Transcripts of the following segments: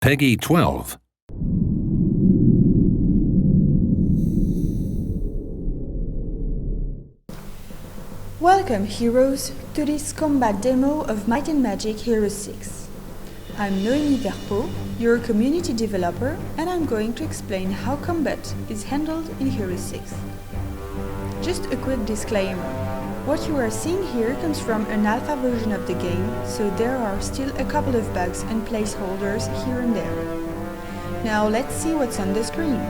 Peggy 12. Welcome, heroes, to this combat demo of Might and Magic Heroes 6. I'm Noémie Verpeau, your community developer, and I'm going to explain how combat is handled in Heroes 6. Just a quick disclaimer. What you are seeing here comes from an alpha version of the game, so there are still a couple of bugs and placeholders here and there. Now let's see what's on the screen.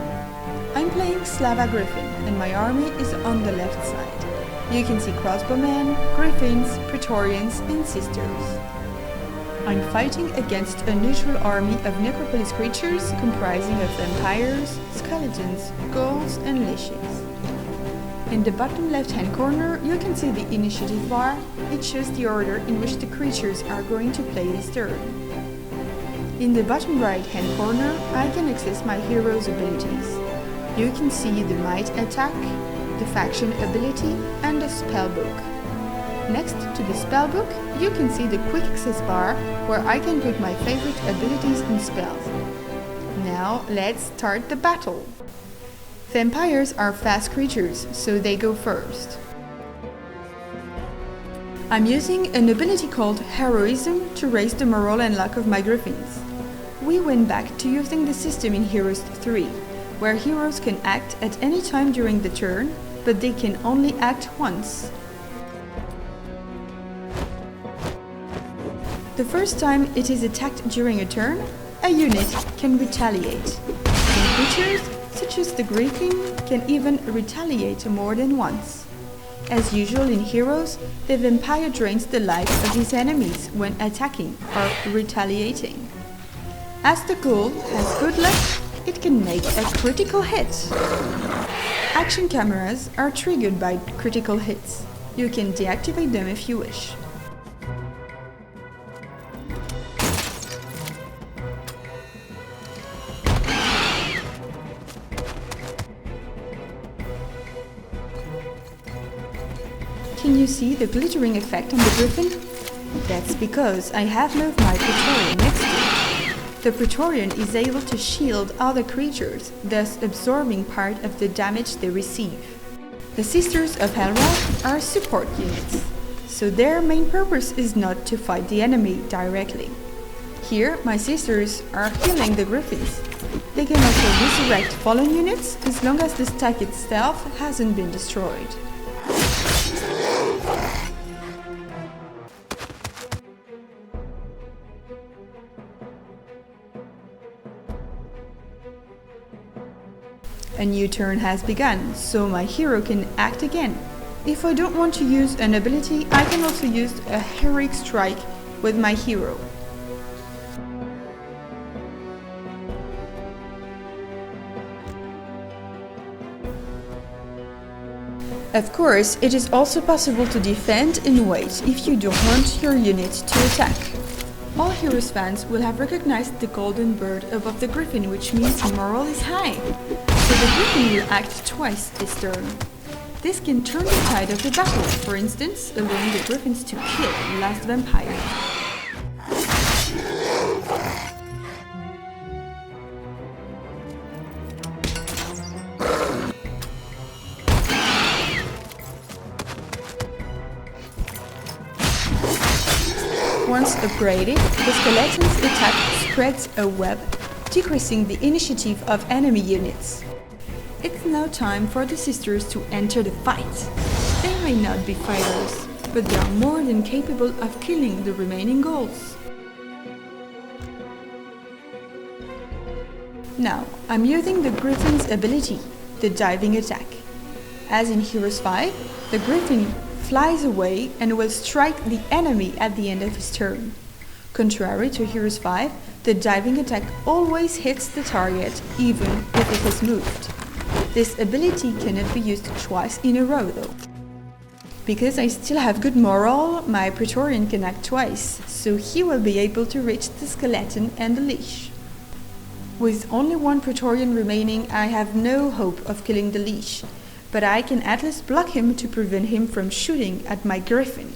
I'm playing Slava Griffin, and my army is on the left side. You can see crossbowmen, griffins, praetorians, and sisters. I'm fighting against a neutral army of Necropolis creatures comprising of vampires, skeletons, ghouls, and liches. In the bottom left-hand corner, you can see the initiative bar. It shows the order in which the creatures are going to play this turn. In the bottom right-hand corner, I can access my hero's abilities. You can see the Might attack, the faction ability, and the spellbook. Next to the spellbook, you can see the quick access bar where I can put my favorite abilities and spells. Now let's start the battle! Vampires are fast creatures, so they go first. I'm using an ability called Heroism to raise the morale and luck of my griffins. We went back to using the system in Heroes 3, where heroes can act at any time during the turn, but they can only act once. The first time it is attacked during a turn, a unit can retaliate. And creatures, such as the Griffin, can even retaliate more than once. As usual in Heroes, the vampire drains the life of his enemies when attacking or retaliating. As the ghoul has good luck, it can make a critical hit. Action cameras are triggered by critical hits. You can deactivate them if you wish. Can you see the glittering effect on the Griffin? That's because I have moved my Praetorian next to it. The Praetorian is able to shield other creatures, thus absorbing part of the damage they receive. The Sisters of Hellwrath are support units, so their main purpose is not to fight the enemy directly. Here, my sisters are healing the Griffins. They can also resurrect fallen units as long as the stack itself hasn't been destroyed. A new turn has begun, so my hero can act again. If I don't want to use an ability, I can also use a heroic strike with my hero. Of course, it is also possible to defend and wait if you don't want your unit to attack. All Heroes fans will have recognized the golden bird above the Griffin, which means morale is high. So the Griffin will act twice this turn. This can turn the tide of the battle, for instance, allowing the Griffins to kill the last vampire. Once upgraded, the skeleton's attack spreads a web, decreasing the initiative of enemy units. It's now time for the sisters to enter the fight. They may not be fighters, but they are more than capable of killing the remaining ghouls. Now, I'm using the Griffin's ability, the diving attack. As in Heroes 5, the Griffin flies away and will strike the enemy at the end of his turn. Contrary to Heroes 5, the diving attack always hits the target, even if it has moved. This ability cannot be used twice in a row though. Because I still have good morale, my Praetorian can act twice, so he will be able to reach the skeleton and the leash. With only one Praetorian remaining, I have no hope of killing the leash, but I can at least block him to prevent him from shooting at my Griffin.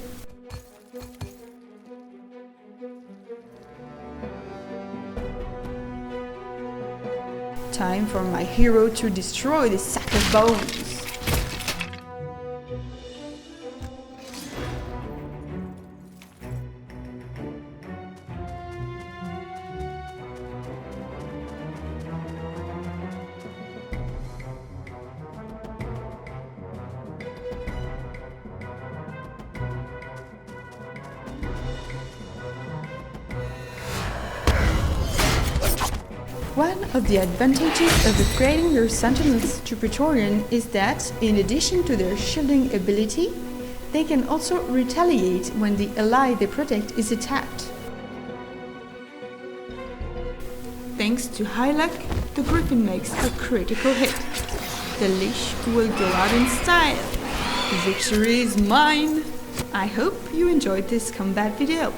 Time for my hero to destroy this sack of bones. One of the advantages of upgrading your sentinels to Praetorian is that, in addition to their shielding ability, they can also retaliate when the ally they protect is attacked. Thanks to high luck, the Griffin makes a critical hit. The leash will go out in style. Victory is mine! I hope you enjoyed this combat video.